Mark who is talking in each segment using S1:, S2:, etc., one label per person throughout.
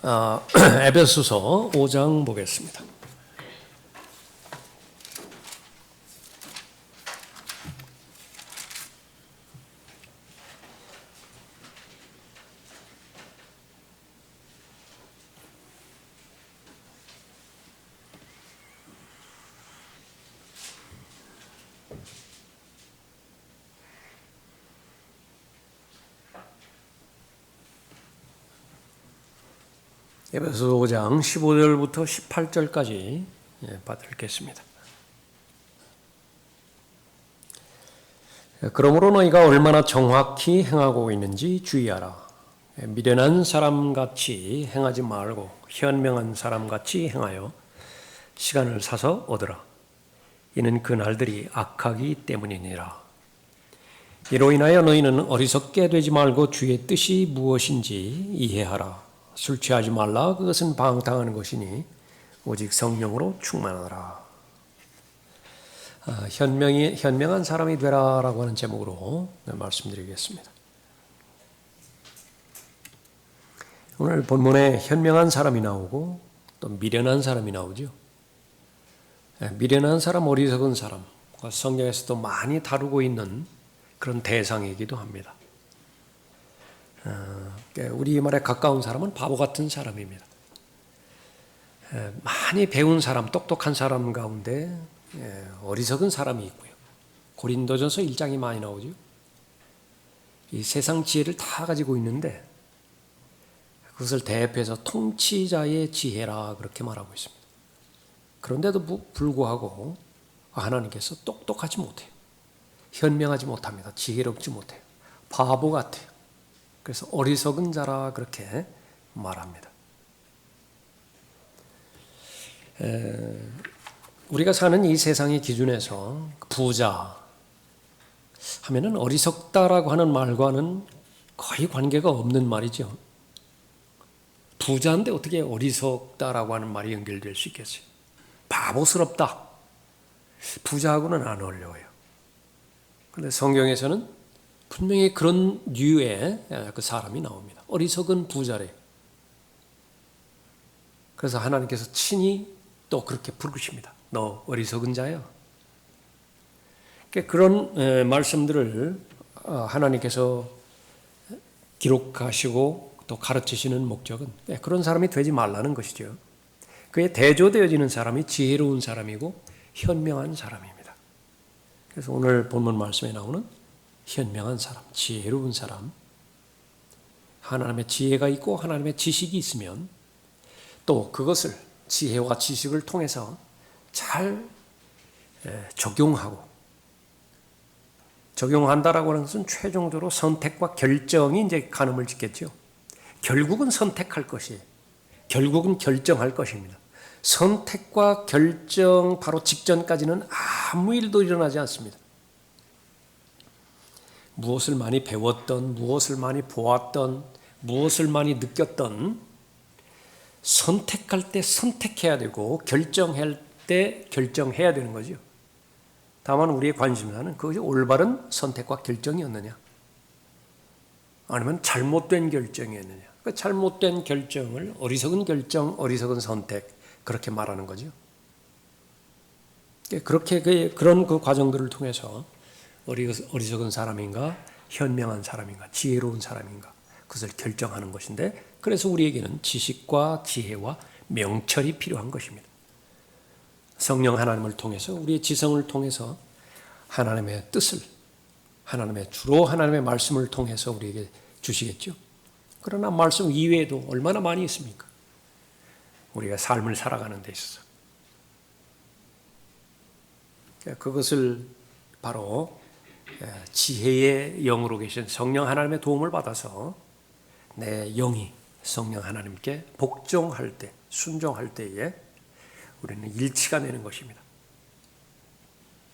S1: 에베소서 5장 보겠습니다. 에베소서 5장 15절부터 18절까지 받을겠습니다. 그러므로 너희가 얼마나 정확히 행하고 있는지 주의하라. 미련한 사람같이 행하지 말고 현명한 사람같이 행하여 시간을 사서 얻으라. 이는 그 날들이 악하기 때문이니라. 이로 인하여 너희는 어리석게 되지 말고 주의 뜻이 무엇인지 이해하라. 술 취하지 말라. 그것은 방탕하는 것이니 오직 성령으로 충만하라. 현명한 사람이 되라라고 하는 제목으로 말씀드리겠습니다. 오늘 본문에 현명한 사람이 나오고 또 미련한 사람이 나오죠. 미련한 사람, 어리석은 사람, 성경에서도 많이 다루고 있는 그런 대상이기도 합니다. 우리말에 가까운 사람은 바보 같은 사람입니다. 많이 배운 사람, 똑똑한 사람 가운데 어리석은 사람이 있고요. 고린도전서 1장이 많이 나오죠. 이 세상 지혜를 다 가지고 있는데 그것을 대표해서 통치자의 지혜라 그렇게 말하고 있습니다. 그런데도 불구하고 하나님께서 똑똑하지 못해요. 현명하지 못합니다. 지혜롭지 못해요. 바보 같아요. 그래서 어리석은 자라 그렇게 말합니다. 우리가 사는 이 세상의 기준에서 부자 하면은 어리석다라고 하는 말과는 거의 관계가 없는 말이죠. 부자인데 어떻게 어리석다라고 하는 말이 연결될 수 있겠어요? 바보스럽다. 부자하고는 안 어울려요. 그런데 성경에서는 분명히 그런 류의 그 사람이 나옵니다. 어리석은 부자래. 그래서 하나님께서 친히 또 그렇게 부르십니다. 너 어리석은 자야. 그런 말씀들을 하나님께서 기록하시고 또 가르치시는 목적은 그런 사람이 되지 말라는 것이죠. 그에 대조되어지는 사람이 지혜로운 사람이고 현명한 사람입니다. 그래서 오늘 본문 말씀에 나오는 현명한 사람, 지혜로운 사람, 하나님의 지혜가 있고 하나님의 지식이 있으면 또 그것을 지혜와 지식을 통해서 잘 적용한다라고 하는 것은 최종적으로 선택과 결정이 이제 가늠을 짓겠죠. 결국은 선택할 것이에요. 결국은 결정할 것입니다. 선택과 결정 바로 직전까지는 아무 일도 일어나지 않습니다. 무엇을 많이 배웠던, 무엇을 많이 보았던, 무엇을 많이 느꼈던 선택할 때 선택해야 되고 결정할 때 결정해야 되는 거죠. 다만 우리의 관심사는 그것이 올바른 선택과 결정이었느냐 아니면 잘못된 결정이었느냐. 그 잘못된 결정을 어리석은 결정, 어리석은 선택 그렇게 말하는 거죠. 그렇게 그런 그 과정들을 통해서 어리석은 사람인가, 현명한 사람인가, 지혜로운 사람인가 그것을 결정하는 것인데 그래서 우리에게는 지식과 지혜와 명철이 필요한 것입니다. 성령 하나님을 통해서 우리의 지성을 통해서 하나님의 뜻을 주로 하나님의 말씀을 통해서 우리에게 주시겠죠. 그러나 말씀 이외에도 얼마나 많이 있습니까? 우리가 삶을 살아가는 데 있어서 그것을 바로 지혜의 영으로 계신 성령 하나님의 도움을 받아서 내 영이 성령 하나님께 복종할 때, 순종할 때에 우리는 일치가 되는 것입니다.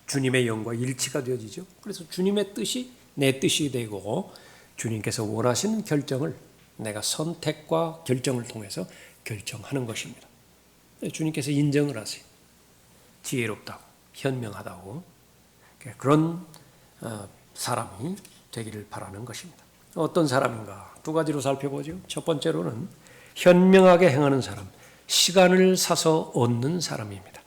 S1: 주님의 영과 일치가 되어지죠. 그래서 주님의 뜻이 내 뜻이 되고 주님께서 원하시는 결정을 내가 선택과 결정을 통해서 결정하는 것입니다. 주님께서 인정을 하세요. 지혜롭다고, 현명하다고. 그런 사람이 되기를 바라는 것입니다. 어떤 사람인가? 두 가지로 살펴보죠. 첫 번째로는 현명하게 행하는 사람, 시간을 사서 얻는 사람입니다.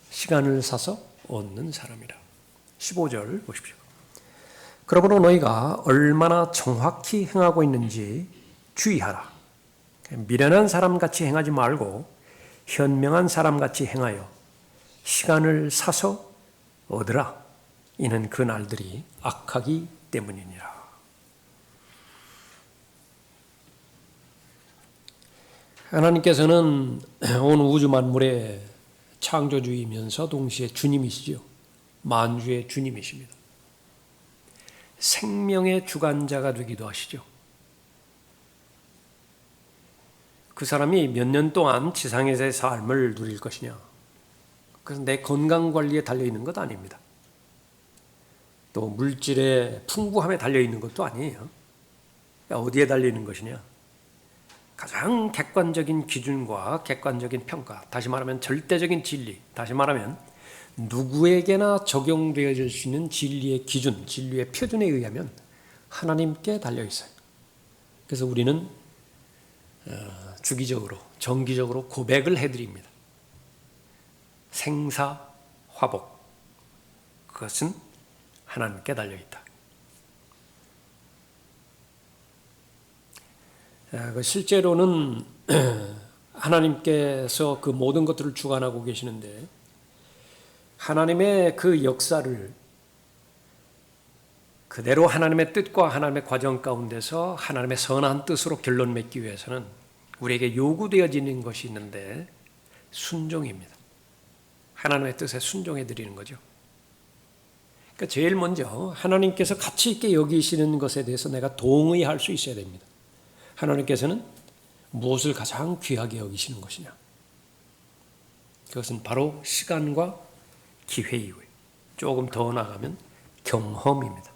S1: 시간을 사서 얻는 사람이라. 15절 보십시오. 그러므로 너희가 얼마나 정확히 행하고 있는지 주의하라. 미련한 사람같이 행하지 말고 현명한 사람같이 행하여 시간을 사서 얻으라. 이는 그 날들이 악하기 때문이니라. 하나님께서는 온 우주 만물의 창조주이면서 동시에 주님이시죠. 만주의 주님이십니다. 생명의 주관자가 되기도 하시죠. 그 사람이 몇 년 동안 지상에서의 삶을 누릴 것이냐. 그래서 내 건강 관리에 달려있는 것 아닙니다. 또 물질의 풍부함에 달려있는 것도 아니에요. 어디에 달려있는 것이냐. 가장 객관적인 기준과 객관적인 평가, 다시 말하면 절대적인 진리, 다시 말하면 누구에게나 적용되어질 수 있는 진리의 기준, 진리의 표준에 의하면 하나님께 달려있어요. 그래서 우리는 주기적으로, 정기적으로 고백을 해드립니다. 생사화복, 그것은 하나님께 달려있다. 실제로는 하나님께서 그 모든 것들을 주관하고 계시는데 하나님의 그 역사를 그대로 하나님의 뜻과 하나님의 과정 가운데서 하나님의 선한 뜻으로 결론 맺기 위해서는 우리에게 요구되어지는 것이 있는데 순종입니다. 하나님의 뜻에 순종해 드리는 거죠. 그러니까 제일 먼저 하나님께서 가치 있게 여기시는 것에 대해서 내가 동의할 수 있어야 됩니다. 하나님께서는 무엇을 가장 귀하게 여기시는 것이냐? 그것은 바로 시간과 기회이고요. 조금 더 나가면 경험입니다.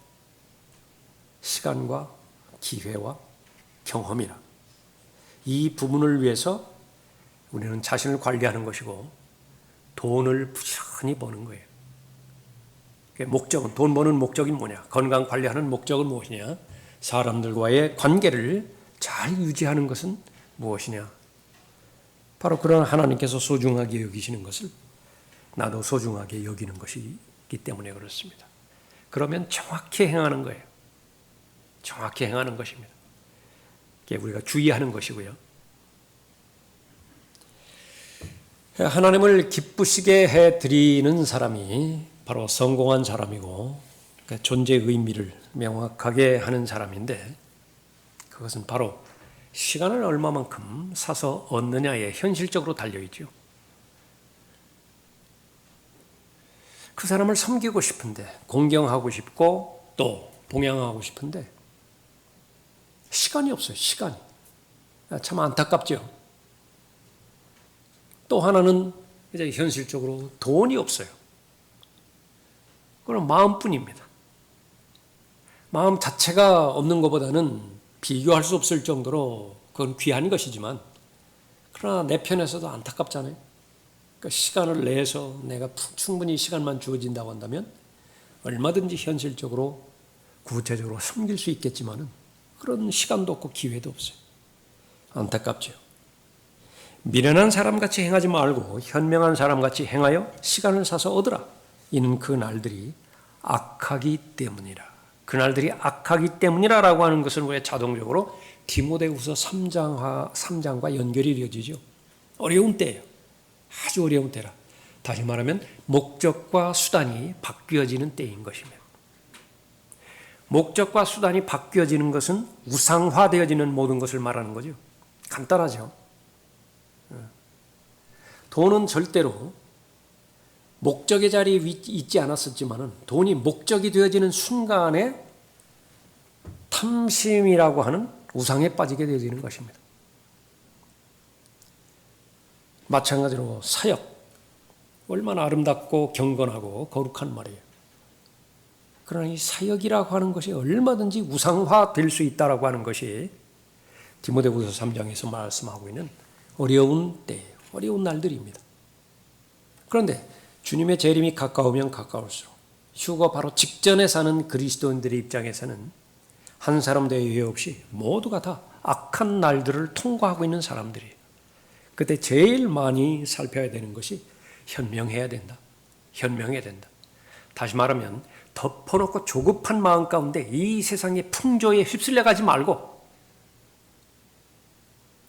S1: 시간과 기회와 경험이라. 이 부분을 위해서 우리는 자신을 관리하는 것이고 돈을 부지런히 버는 거예요. 목적은, 돈 버는 목적이 뭐냐? 건강 관리하는 목적은 무엇이냐? 사람들과의 관계를 잘 유지하는 것은 무엇이냐? 바로 그런 하나님께서 소중하게 여기시는 것을 나도 소중하게 여기는 것이기 때문에 그렇습니다. 그러면 정확히 행하는 거예요. 정확히 행하는 것입니다. 이게 우리가 주의하는 것이고요. 하나님을 기쁘시게 해드리는 사람이 바로 성공한 사람이고 존재의 의미를 명확하게 하는 사람인데 그것은 바로 시간을 얼마만큼 사서 얻느냐에 현실적으로 달려있죠. 그 사람을 섬기고 싶은데 공경하고 싶고 또 봉양하고 싶은데 시간이 없어요. 시간이. 참 안타깝죠. 또 하나는 이제 현실적으로 돈이 없어요. 그건 마음뿐입니다. 마음 자체가 없는 것보다는 비교할 수 없을 정도로 그건 귀한 것이지만 그러나 내 편에서도 안타깝잖아요. 그러니까 시간을 내서 내가 충분히 시간만 주어진다고 한다면 얼마든지 현실적으로 구체적으로 섬길 수 있겠지만은 그런 시간도 없고 기회도 없어요. 안타깝죠. 미련한 사람같이 행하지 말고 현명한 사람같이 행하여 시간을 사서 얻으라. 이는 그 날들이 악하기 때문이라. 그날들이 악하기 때문이라고 하는 것은 왜 자동적으로 디모데후서 3장과 연결이 되어지죠. 어려운 때예요. 아주 어려운 때라. 다시 말하면 목적과 수단이 바뀌어지는 때인 것입니다. 목적과 수단이 바뀌어지는 것은 우상화되어지는 모든 것을 말하는 거죠. 간단하죠. 돈은 절대로 목적의 자리에 있지 않았었지만은 돈이 목적이 되어지는 순간에 탐심이라고 하는 우상에 빠지게 되어지는 것입니다. 마찬가지로 사역, 얼마나 아름답고 경건하고 거룩한 말이에요. 그러나 이 사역이라고 하는 것이 얼마든지 우상화될 수 있다라고 하는 것이 디모데후서 3장에서 말씀하고 있는 어려운 때예요. 어려운 날들입니다. 그런데 주님의 재림이 가까우면 가까울수록 휴거 바로 직전에 사는 그리스도인들의 입장에서는 한 사람도 예외 없이 모두가 다 악한 날들을 통과하고 있는 사람들이에요. 그때 제일 많이 살펴야 되는 것이 현명해야 된다. 현명해야 된다. 다시 말하면 덮어놓고 조급한 마음 가운데 이 세상의 풍조에 휩쓸려 가지 말고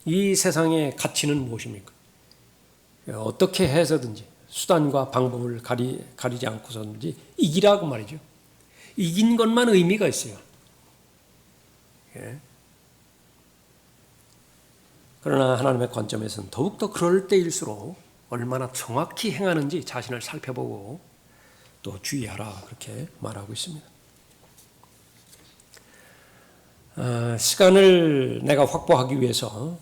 S1: 이 세상의 가치는 무엇입니까? 어떻게 해서든지 수단과 방법을 가리지 않고서든지 이기라고 말이죠. 이긴 것만 의미가 있어요. 예. 그러나 하나님의 관점에서는 더욱더 그럴 때일수록 얼마나 정확히 행하는지 자신을 살펴보고 또 주의하라 그렇게 말하고 있습니다. 시간을 내가 확보하기 위해서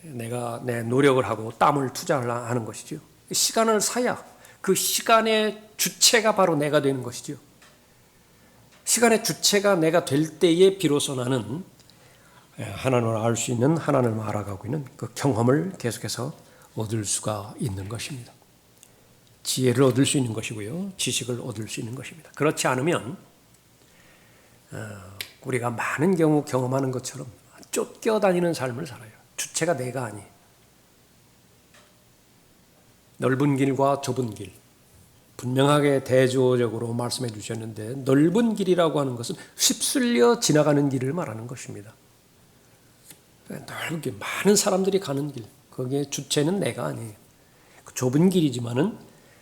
S1: 내가 내 노력을 하고 땀을 투자하는 것이죠. 시간을 사야 그 시간의 주체가 바로 내가 되는 것이죠. 시간의 주체가 내가 될 때에 비로소 나는 하나님을 알 수 있는, 하나님을 알아가고 있는 그 경험을 계속해서 얻을 수가 있는 것입니다. 지혜를 얻을 수 있는 것이고요. 지식을 얻을 수 있는 것입니다. 그렇지 않으면 우리가 많은 경우 경험하는 것처럼 쫓겨다니는 삶을 살아요. 주체가 내가 아니에요. 넓은 길과 좁은 길, 분명하게 대조적으로 말씀해 주셨는데 넓은 길이라고 하는 것은 휩쓸려 지나가는 길을 말하는 것입니다. 넓게 많은 사람들이 가는 길, 거기에 주체는 내가 아니에요. 좁은 길이지만은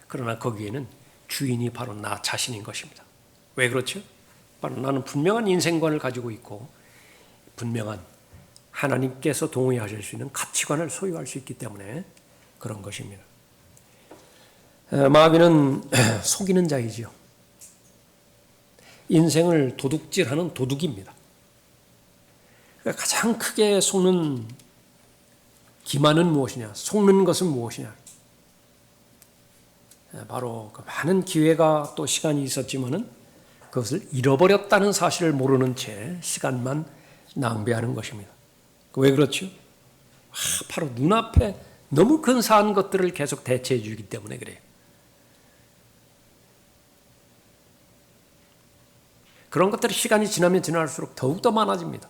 S1: 그러나 거기에는 주인이 바로 나 자신인 것입니다. 왜 그렇죠? 바로 나는 분명한 인생관을 가지고 있고 분명한 하나님께서 동의하실 수 있는 가치관을 소유할 수 있기 때문에 그런 것입니다. 마귀는 속이는 자이지요. 인생을 도둑질하는 도둑입니다. 가장 크게 속는 기만은 무엇이냐? 속는 것은 무엇이냐? 바로 그 많은 기회가 또 시간이 있었지만은 그것을 잃어버렸다는 사실을 모르는 채 시간만 낭비하는 것입니다. 왜 그렇죠? 바로 눈앞에 너무 근사한 것들을 계속 대체해 주기 때문에 그래요. 그런 것들이 시간이 지나면 지날수록 더욱더 많아집니다.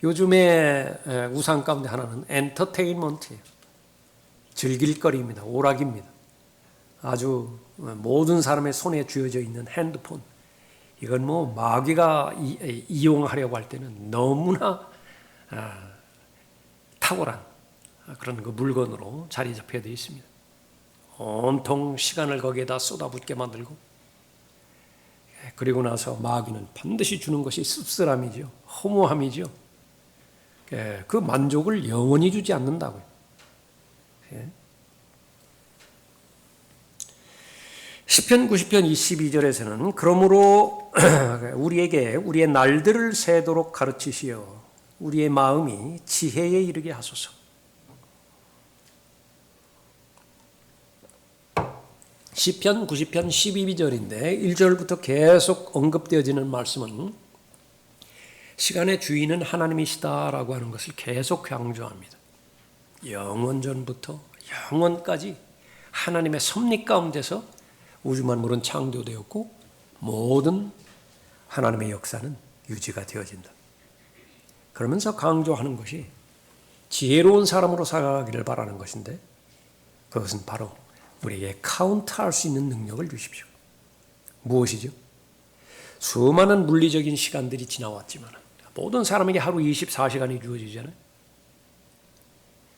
S1: 요즘의 우상 가운데 하나는 엔터테인먼트예요. 즐길거리입니다. 오락입니다. 아주 모든 사람의 손에 쥐어져 있는 핸드폰. 이건 뭐 마귀가 이용하려고 할 때는 너무나 탁월한 그런 그 물건으로 자리 잡혀야 되어 있습니다. 온통 시간을 거기에다 쏟아붓게 만들고 그리고 나서 마귀는 반드시 주는 것이 씁쓸함이죠. 허무함이죠. 그 만족을 영원히 주지 않는다고요. 시편 90편 22절에서는 그러므로 우리에게 우리의 날들을 세도록 가르치시어 우리의 마음이 지혜에 이르게 하소서. 시편 90편 12절인데 1절부터 계속 언급되어지는 말씀은 시간의 주인은 하나님이시다라고 하는 것을 계속 강조합니다. 영원전부터 영원까지 하나님의 섭리 가운데서 우주 만물은 창조되었고 모든 하나님의 역사는 유지가 되어진다. 그러면서 강조하는 것이 지혜로운 사람으로 살아가기를 바라는 것인데 그것은 바로 우리에게 카운트할 수 있는 능력을 주십시오. 무엇이죠? 수많은 물리적인 시간들이 지나왔지만 모든 사람에게 하루 24시간이 주어지잖아요.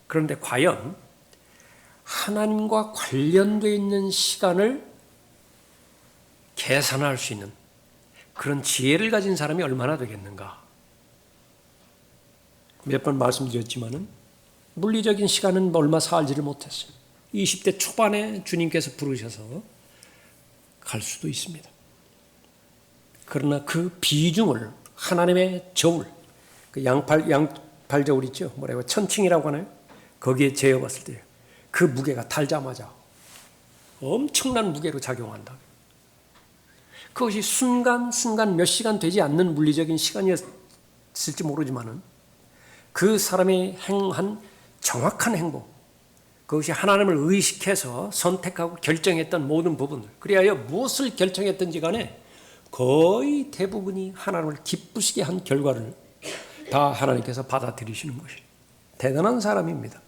S1: 그런데 과연 하나님과 관련되어 있는 시간을 계산할 수 있는 그런 지혜를 가진 사람이 얼마나 되겠는가? 몇 번 말씀드렸지만은 물리적인 시간은 얼마 살지를 못했어요. 20대 초반에 주님께서 부르셔서 갈 수도 있습니다. 그러나 그 비중을 하나님의 저울, 그 양팔 저울 있죠? 뭐라고 천칭이라고 하나요? 거기에 재어봤을 때 그 무게가 달자마자 엄청난 무게로 작용한다. 그것이 순간 몇 시간 되지 않는 물리적인 시간이었을지 모르지만은 그 사람이 행한 정확한 행동, 그것이 하나님을 의식해서 선택하고 결정했던 모든 부분들, 그리하여 무엇을 결정했든지 간에 거의 대부분이 하나님을 기쁘시게 한 결과를 다 하나님께서 받아들이시는 것이 대단한 사람입니다.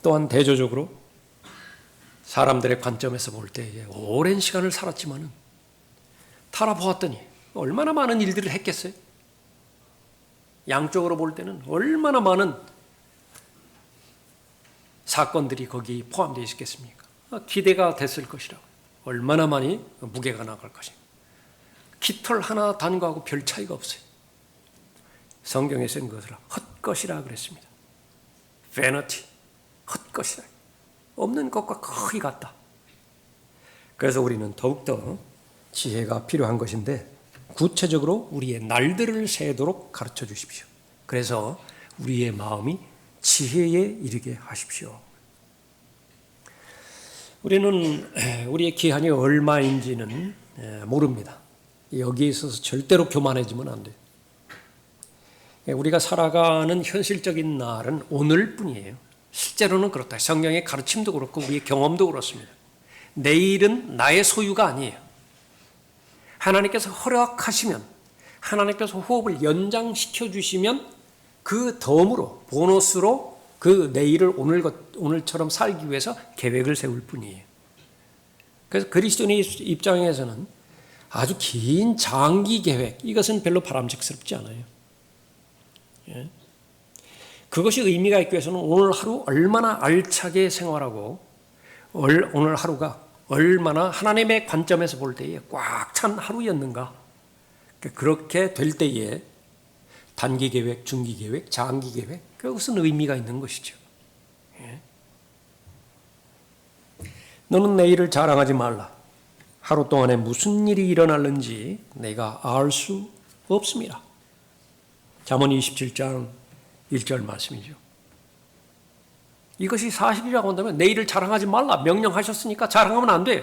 S1: 또한 대조적으로 사람들의 관점에서 볼 때에 오랜 시간을 살았지만은 살아보았더니 얼마나 많은 일들을 했겠어요? 양쪽으로 볼 때는 얼마나 많은 사건들이 거기 포함되어 있겠습니까? 기대가 됐을 것이라고. 얼마나 많이 무게가 나갈 것인가. 깃털 하나 단거하고 별 차이가 없어요. 성경에 쓴 것을 헛것이라 그랬습니다. vanity, 헛것이라. 없는 것과 거의 같다. 그래서 우리는 더욱더 지혜가 필요한 것인데 구체적으로 우리의 날들을 세도록 가르쳐 주십시오. 그래서 우리의 마음이 지혜에 이르게 하십시오. 우리는 우리의 기한이 얼마인지는 모릅니다. 여기에 있어서 절대로 교만해지면 안 돼요. 우리가 살아가는 현실적인 날은 오늘뿐이에요. 실제로는 그렇다. 성경의 가르침도 그렇고 우리의 경험도 그렇습니다. 내일은 나의 소유가 아니에요. 하나님께서 허락하시면, 하나님께서 호흡을 연장시켜 주시면 그 덤으로, 보너스로 그 내일을 오늘처럼 살기 위해서 계획을 세울 뿐이에요. 그래서 그리스도인의 입장에서는 아주 긴 장기 계획, 이것은 별로 바람직스럽지 않아요. 예. 그것이 의미가 있기 위해서는 오늘 하루 얼마나 알차게 생활하고 오늘 하루가 얼마나 하나님의 관점에서 볼 때에 꽉 찬 하루였는가. 그렇게 될 때에 단기 계획, 중기 계획, 장기 계획, 그것은 의미가 있는 것이죠. 예. 너는 내일을 자랑하지 말라. 하루 동안에 무슨 일이 일어날는지 내가 알 수 없습니다. 잠언 27장 1절 말씀이죠. 이것이 사실이라고 한다면 내일을 자랑하지 말라 명령하셨으니까 자랑하면 안 돼요.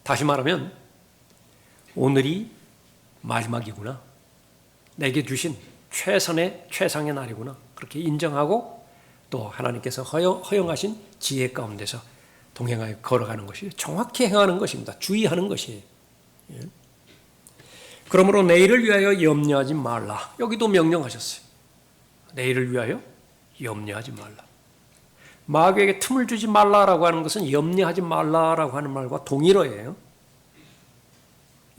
S1: 다시 말하면 오늘이 마지막이구나. 내게 주신 최상의 날이구나. 그렇게 인정하고 또 하나님께서 허용하신 지혜 가운데서 동행하여 걸어가는 것이 정확히 행하는 것입니다. 주의하는 것이에요. 예. 그러므로 내일을 위하여 염려하지 말라. 여기도 명령하셨어요. 내일을 위하여 염려하지 말라. 마귀에게 틈을 주지 말라라고 하는 것은 염려하지 말라라고 하는 말과 동일어예요.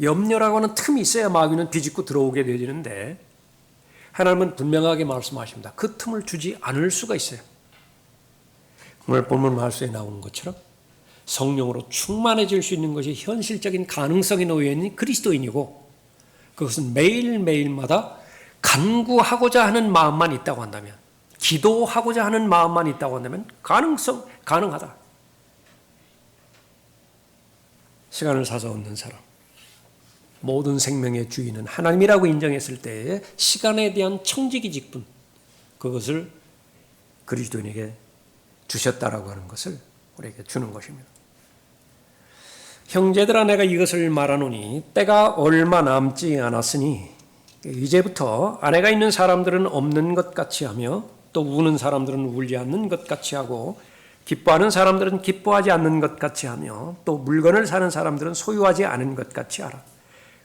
S1: 염려라고 하는 틈이 있어야 마귀는 비집고 들어오게 되지는데 하나님은 분명하게 말씀하십니다. 그 틈을 주지 않을 수가 있어요. 오늘 본문 말씀에 나오는 것처럼 성령으로 충만해질 수 있는 것이 현실적인 가능성이 놓여 있는 그리스도인이고 그것은 매일매일마다 간구하고자 하는 마음만 있다고 한다면, 기도하고자 하는 마음만 있다고 한다면 가능하다. 시간을 사서 얻는 사람, 모든 생명의 주인은 하나님이라고 인정했을 때에 시간에 대한 청지기직분, 그것을 그리스도인에게 주셨다라고 하는 것을 우리에게 주는 것입니다. 형제들아 내가 이것을 말하노니 때가 얼마 남지 않았으니 이제부터 아내가 있는 사람들은 없는 것 같이 하며 또 우는 사람들은 울지 않는 것 같이 하고 기뻐하는 사람들은 기뻐하지 않는 것 같이 하며 또 물건을 사는 사람들은 소유하지 않은 것 같이 하라.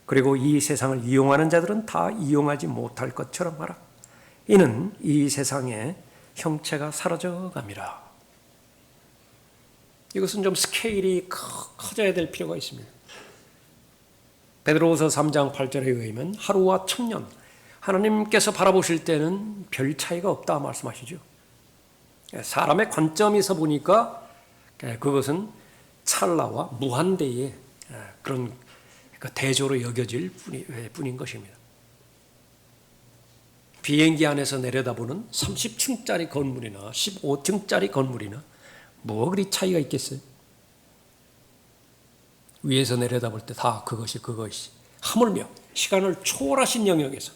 S1: 그리고 이 세상을 이용하는 자들은 다 이용하지 못할 것처럼 하라. 이는 이 세상에 형체가 사라져갑니다. 이것은 좀 스케일이 커져야 될 필요가 있습니다. 베드로후서 3장 8절에 의하면 하루와 천년, 하나님께서 바라보실 때는 별 차이가 없다 말씀하시죠. 사람의 관점에서 보니까 그것은 찰나와 무한대의 그런 대조로 여겨질 뿐인 것입니다. 비행기 안에서 내려다보는 30층짜리 건물이나 15층짜리 건물이나 뭐 그리 차이가 있겠어요? 위에서 내려다볼 때 다 그것이 하물며 시간을 초월하신 영역에서,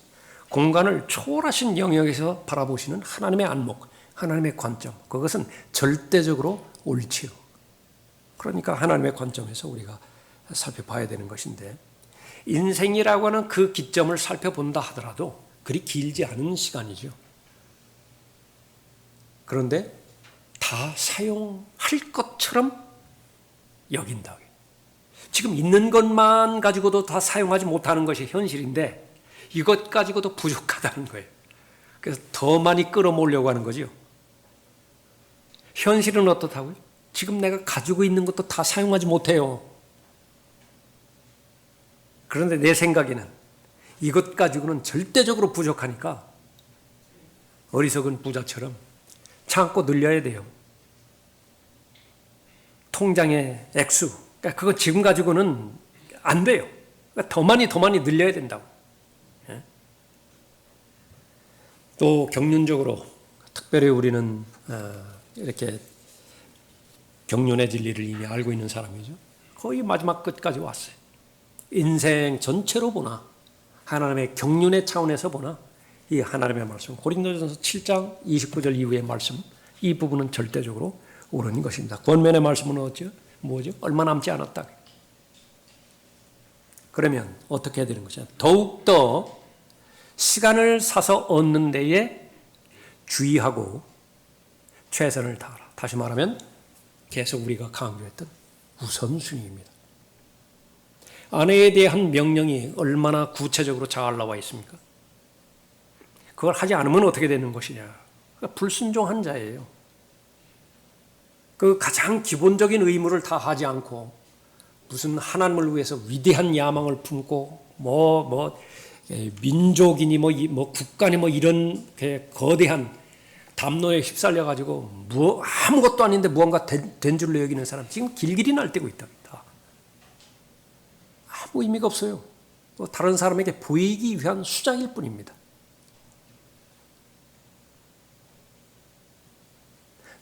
S1: 공간을 초월하신 영역에서 바라보시는 하나님의 안목, 하나님의 관점, 그것은 절대적으로 옳지요. 그러니까 하나님의 관점에서 우리가 살펴봐야 되는 것인데, 인생이라고 하는 그 기점을 살펴본다 하더라도 그리 길지 않은 시간이죠. 그런데 다 사용할 것처럼 여긴다. 지금 있는 것만 가지고도 다 사용하지 못하는 것이 현실인데 이것 가지고도 부족하다는 거예요. 그래서 더 많이 끌어모으려고 하는 거죠. 현실은 어떻다고요? 지금 내가 가지고 있는 것도 다 사용하지 못해요. 그런데 내 생각에는 이것 가지고는 절대적으로 부족하니까 어리석은 부자처럼 참고 늘려야 돼요. 통장의 액수, 그러니까 그거 지금 가지고는 안 돼요. 그러니까 더 많이 늘려야 된다고. 또 경륜적으로 특별히 우리는 이렇게 경륜의 진리를 이미 알고 있는 사람이죠. 거의 마지막 끝까지 왔어요. 인생 전체로 보나 하나님의 경륜의 차원에서 보나 이 하나님의 말씀 고린도전서 7장 29절 이후의 말씀 이 부분은 절대적으로 옳은 것입니다. 권면의 말씀은 뭐죠? 얼마 남지 않았다. 그러면 어떻게 해야 되는 것이냐? 더욱더 시간을 사서 얻는 데에 주의하고 최선을 다하라. 다시 말하면 계속 우리가 강조했던 우선순위입니다. 아내에 대한 명령이 얼마나 구체적으로 잘 나와 있습니까? 그걸 하지 않으면 어떻게 되는 것이냐? 그러니까 불순종한 자예요. 그 가장 기본적인 의무를 다 하지 않고 무슨 하나님을 위해서 위대한 야망을 품고 민족이니 국가니 이런 거대한 담론에 휩쓸려 가지고 아무것도 아닌데 무언가 된 줄로 여기는 사람 지금 길길이 날뛰고 있답니다. 아무 의미가 없어요. 다른 사람에게 보이기 위한 수작일 뿐입니다.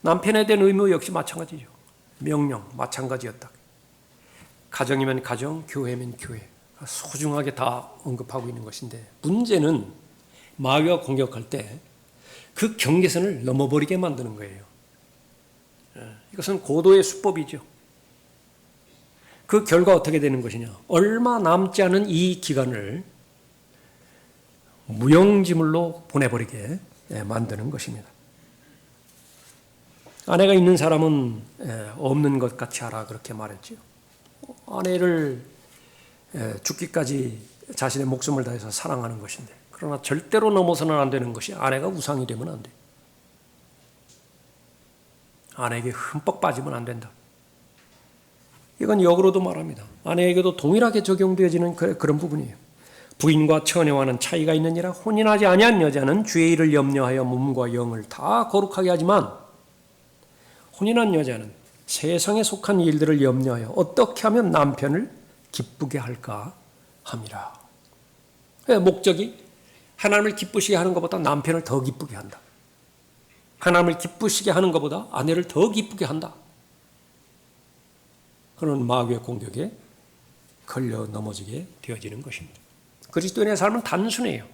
S1: 남편에 대한 의무 역시 마찬가지죠. 명령 마찬가지였다. 가정이면 가정, 교회면 교회 소중하게 다 언급하고 있는 것인데 문제는 마귀가 공격할 때 그 경계선을 넘어버리게 만드는 거예요. 이것은 고도의 수법이죠. 그 결과 어떻게 되는 것이냐? 얼마 남지 않은 이 기간을 무용지물로 보내버리게 만드는 것입니다. 아내가 있는 사람은 없는 것 같이 하라 그렇게 말했죠. 아내를 죽기까지 자신의 목숨을 다해서 사랑하는 것인데 그러나 절대로 넘어서는 안 되는 것이 아내가 우상이 되면 안 돼. 아내에게 흠뻑 빠지면 안 된다. 이건 역으로도 말합니다. 아내에게도 동일하게 적용되어지는 그런 부분이에요. 부인과 처녀와는 차이가 있느니라. 혼인하지 아니한 여자는 주의 일을 염려하여 몸과 영을 다 거룩하게 하지만 혼인한 여자는 세상에 속한 일들을 염려하여 어떻게 하면 남편을 기쁘게 할까 함이라. 목적이 하나님을 기쁘시게 하는 것보다 남편을 더 기쁘게 한다. 하나님을 기쁘시게 하는 것보다 아내를 더 기쁘게 한다. 그런 마귀의 공격에 걸려 넘어지게 되어지는 것입니다. 그리스도인의 삶은 단순해요.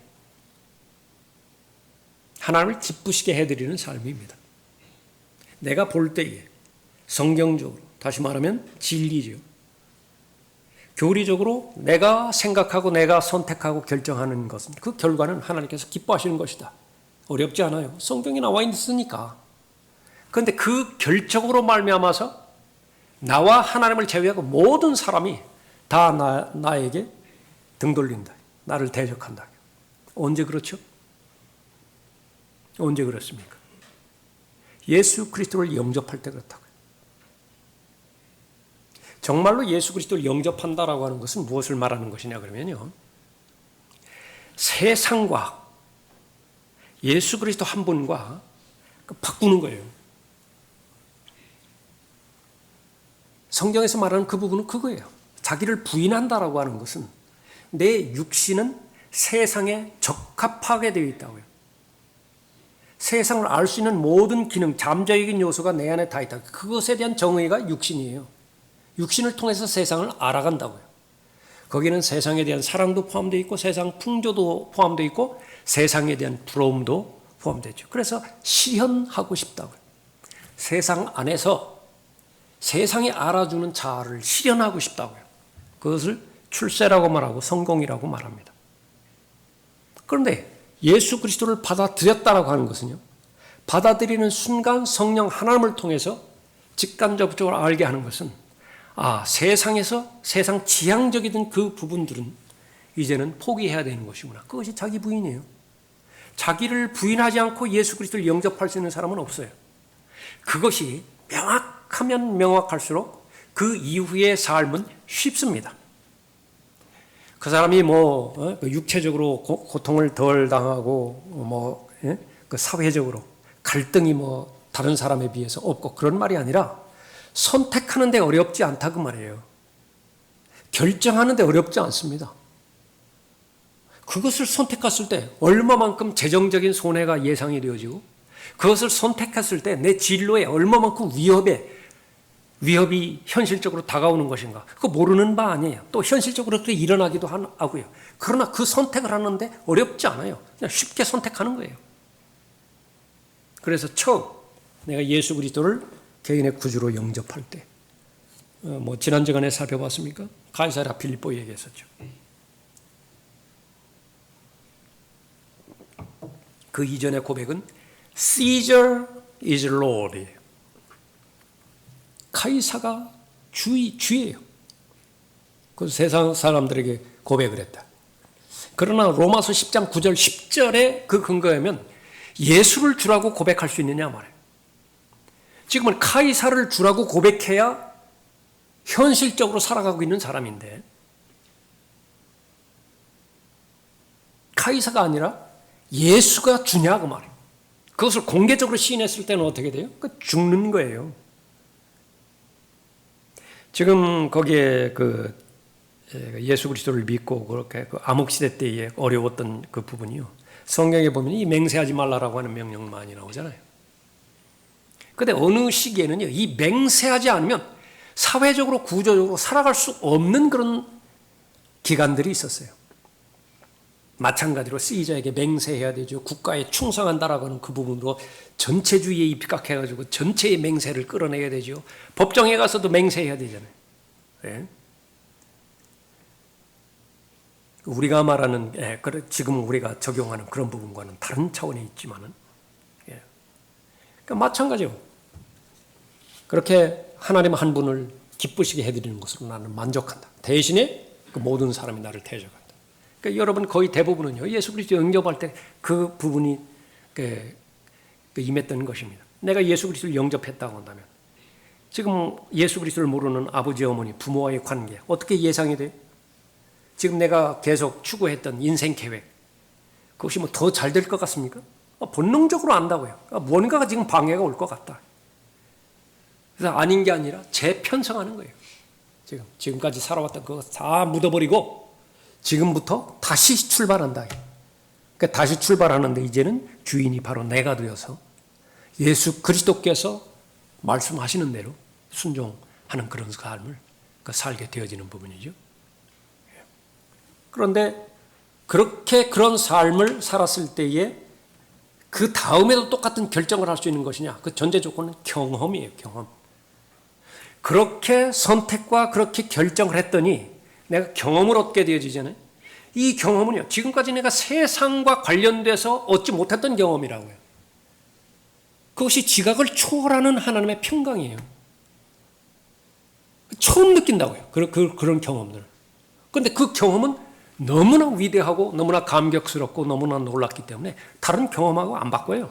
S1: 하나님을 기쁘시게 해드리는 삶입니다. 내가 볼 때에 성경적으로 다시 말하면 진리죠. 교리적으로 내가 생각하고 내가 선택하고 결정하는 것은 그 결과는 하나님께서 기뻐하시는 것이다. 어렵지 않아요. 성경에 나와 있으니까. 그런데 그 결정으로 말미암아서 나와 하나님을 제외하고 모든 사람이 다 나에게 등 돌린다. 나를 대적한다. 언제 그렇죠? 언제 그렇습니까? 예수 그리스도를 영접할 때 그렇다고요. 정말로 예수 그리스도를 영접한다라고 하는 것은 무엇을 말하는 것이냐 그러면요. 세상과 예수 그리스도 한 분과 바꾸는 거예요. 성경에서 말하는 그 부분은 그거예요. 자기를 부인한다라고 하는 것은 내 육신은 세상에 적합하게 되어 있다고요. 세상을 알 수 있는 모든 기능, 잠재적인 요소가 내 안에 다 있다. 그것에 대한 정의가 육신이에요. 육신을 통해서 세상을 알아간다고요. 거기는 세상에 대한 사랑도 포함되어 있고 세상 풍조도 포함되어 있고 세상에 대한 부러움도 포함되죠. 그래서 실현하고 싶다고요. 세상 안에서 세상이 알아주는 자아를 실현하고 싶다고요. 그것을 출세라고 말하고 성공이라고 말합니다. 그런데 예수 그리스도를 받아들였다라고 하는 것은요. 받아들이는 순간 성령 하나님을 통해서 직간접적으로 알게 하는 것은 세상에서 세상 지향적이던 그 부분들은 이제는 포기해야 되는 것이구나. 그것이 자기 부인이에요. 자기를 부인하지 않고 예수 그리스도를 영접할 수 있는 사람은 없어요. 그것이 명확하면 명확할수록 그 이후의 삶은 쉽습니다. 그 사람이 육체적으로 고통을 덜 당하고 그 사회적으로 갈등이 다른 사람에 비해서 없고 그런 말이 아니라 선택하는데 어렵지 않다 그 말이에요. 결정하는데 어렵지 않습니다. 그것을 선택했을 때 얼마만큼 재정적인 손해가 예상이 되어지고 그것을 선택했을 때 내 진로에 얼마만큼 위협이 현실적으로 다가오는 것인가 그거 모르는 바 아니에요. 또 현실적으로 그렇게 일어나기도 하고요. 그러나 그 선택을 하는데 어렵지 않아요. 그냥 쉽게 선택하는 거예요. 그래서 처음 내가 예수 그리스도를 개인의 구주로 영접할 때 지난 시간에 살펴봤습니까? 가이사랴 빌립보 얘기했었죠. 그 이전의 고백은 Caesar is Lord. 카이사가 주예요. 그래서 세상 사람들에게 고백을 했다. 그러나 로마서 10장 9절 10절의 그 근거에면 예수를 주라고 고백할 수 있느냐 말이에요. 지금은 카이사를 주라고 고백해야 현실적으로 살아가고 있는 사람인데 카이사가 아니라 예수가 주냐 그 말이에요. 그것을 공개적으로 시인했을 때는 어떻게 돼요? 죽는 거예요. 지금 거기에 예수 그리스도를 믿고 그렇게 암흑 시대 때에 어려웠던 그 부분이요. 성경에 보면 이 맹세하지 말라라고 하는 명령 많이 나오잖아요. 근데 어느 시기에는요, 이 맹세하지 않으면 사회적으로 구조적으로 살아갈 수 없는 그런 기간들이 있었어요. 마찬가지로 시저에게 맹세해야 되죠. 국가에 충성한다라고 하는 그 부분으로 전체주의에 입각해가지고 전체의 맹세를 끌어내야 되죠. 법정에 가서도 맹세해야 되잖아요. 네. 우리가 말하는 지금 우리가 적용하는 그런 부분과는 다른 차원에 있지만은 그러니까 마찬가지요. 그렇게 하나님 한 분을 기쁘시게 해드리는 것으로 나는 만족한다. 대신에 그 모든 사람이 나를 대적한다. 그러니까 여러분 거의 대부분은요 예수 그리스도 영접할 때 그 부분이 임했던 것입니다. 내가 예수 그리스도를 영접했다고 한다면 지금 예수 그리스도를 모르는 아버지 어머니 부모와의 관계 어떻게 예상이 돼요? 지금 내가 계속 추구했던 인생 계획 그것이 더 잘 될 것 같습니까? 본능적으로 안다고요. 뭔가가 지금 방해가 올 것 같다. 그래서 아닌 게 아니라 재편성하는 거예요. 지금까지 살아왔던 그거 다 묻어버리고 지금부터 다시 출발한다. 그러니까 다시 출발하는데 이제는 주인이 바로 내가 되어서 예수 그리스도께서 말씀하시는 대로 순종하는 그런 삶을 살게 되어지는 부분이죠. 그런데 그렇게 그런 삶을 살았을 때에 그 다음에도 똑같은 결정을 할 수 있는 것이냐? 그 전제 조건은 경험이에요, 경험. 그렇게 선택과 그렇게 결정을 했더니 내가 경험을 얻게 되어지잖아요. 이 경험은요, 지금까지 내가 세상과 관련돼서 얻지 못했던 경험이라고요. 그것이 지각을 초월하는 하나님의 평강이에요. 처음 느낀다고요. 그런 경험들. 그런데 그 경험은 너무나 위대하고 너무나 감격스럽고 너무나 놀랐기 때문에 다른 경험하고 안 바꿔요.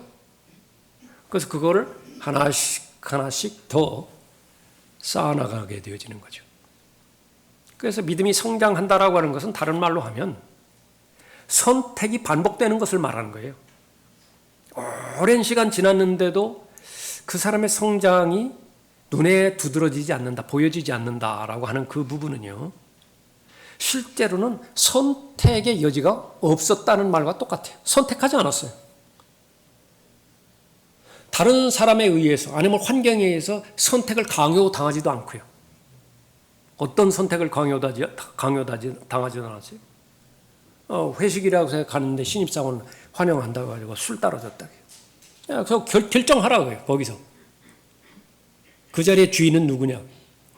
S1: 그래서 그거를 하나씩 더 쌓아나가게 되어지는 거죠. 그래서 믿음이 성장한다라고 하는 것은 다른 말로 하면 선택이 반복되는 것을 말하는 거예요. 오랜 시간 지났는데도 그 사람의 성장이 눈에 두드러지지 않는다, 보여지지 않는다라고 하는 그 부분은요. 실제로는 선택의 여지가 없었다는 말과 똑같아요. 선택하지 않았어요. 다른 사람에 의해서 아니면 환경에 의해서 선택을 강요당하지도 않고요. 어떤 선택을 강요당하지 않았어요? 회식이라고 해서 가는데 신입사원 환영한다고 해가지고 술 따라줬다. 그래서 결정하라고요. 거기서. 그 자리에 주인은 누구냐?